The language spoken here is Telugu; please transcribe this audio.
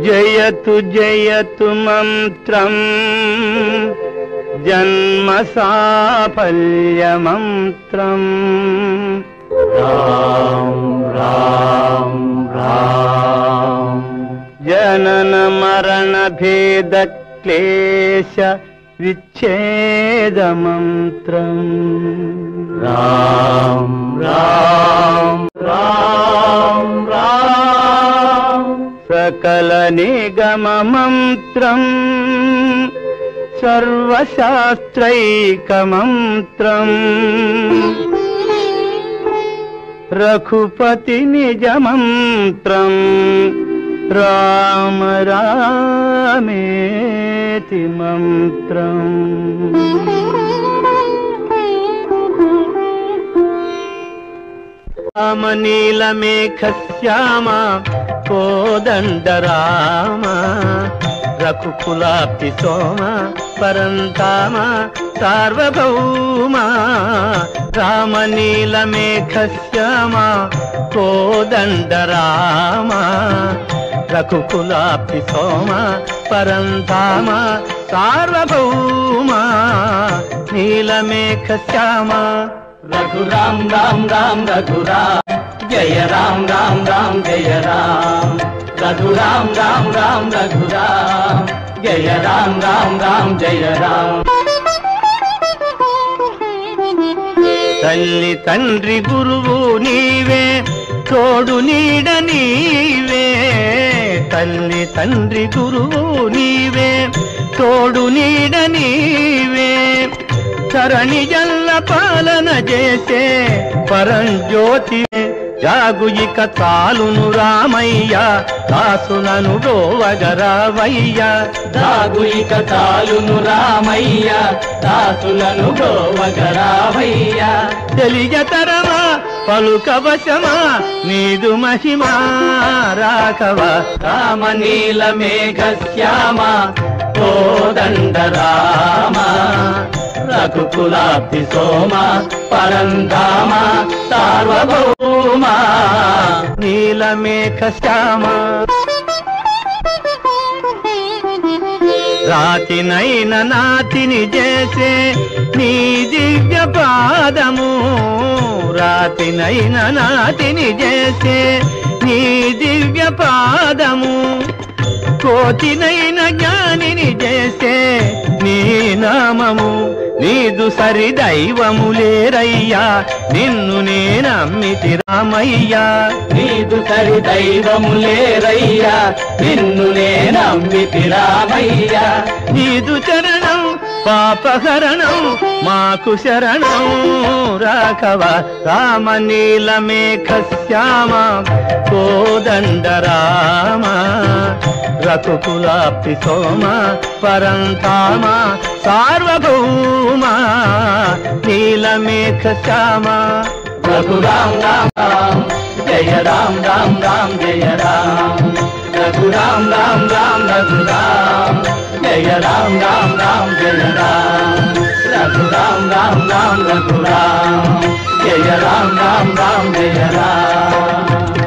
జయతు జయతు మంత్రం జన్మ సాఫల్య మంత్రం రామ్ రామ్ రామ్ జనన మరణ భేద క్లేశ విచ్ఛేద మంత్రం రామ్ రామ్ రామ్ రామ్ సకల నిగమ మంత్రం సర్వశాస్త్రైక మంత్రం రఘుపతి నిజ మంత్రం రామ రామేతి మంత్రం రామ నీలమేఘ శ్యామ కోదండ రామ రఘుకులాప్తి సోమ పరంతామ సార్వభౌమ రామ నీలమేఘ శ్యామ కోదండ రామ రఘుకులాప్తి సోమ పరంతామ సార్వభౌమ నీలమేఘ శ్యామ రఘురామ్ రామ్ రామ్ రఘురామ్ జయ రామ్ రామ్ రామ్ జయ రామ్ రఘురామ్ రామ్ రామ్ రఘురామ్ జయ రామ్ రామ్ రామ్ జయ రామ్ తల్లి తండ్రి గురువు నీవే తోడు నీడ నీవే తల్లి తండ్రి గురువు నీవే తోడు నీడ నీవే ధరణి జల్ల పాలన చేసే పరంజ్యోతి జాగు ఇక చాలును రామయ్య దాసులను గోవగరావయ్య జాగు ఇక చాలును రామయ్య దాసులను గోవగరావయ్య తెలియతరమా పలుకవశమా నీదు మహిమా రాఘవ రామ నీలమేఘ శ్యామ కోదండ రామ రఘుకులాప్తి సోమ పరంధామ సార్వభౌమ నీలమేఘ శ్యామ రాతినైన నాతిని చేసే నీ దివ్య పాదము రాతినైన నాతిని చేసే నీ దివ్య పాదము కోతినైన జ్ఞానిని చేసే నీ నామము నీదు సరి దైవము లేరయ్యా నిన్ను నేనమ్మితి రామయ్యా నీదు సరి దైవము లేరయ్యా నిన్ను నేనమ్మితి రామయ్యా నీదు చరణం పాపహరణం మాకు శరణం రాఘవ రామ నీలమేఘ శ్యామ కోదండ రామ రఘుకులాప్తి సోమ పరంతామ సార్వభౌమ నీలమేఘ శ్యామ రఘురామ్ రామ్ రామ్ జయ రామ్ రామ్ రామ్ జయ రామ్ రఘురామ్ రామ్ రామ్ రఘురామ్ జయ రామ్ రామ్ రామ్ జయ రామ్ రఘురామ్ రామ్ రామ్ రఘురామ్ జయ రామ్ రామ్ రామ్ జయ రామ్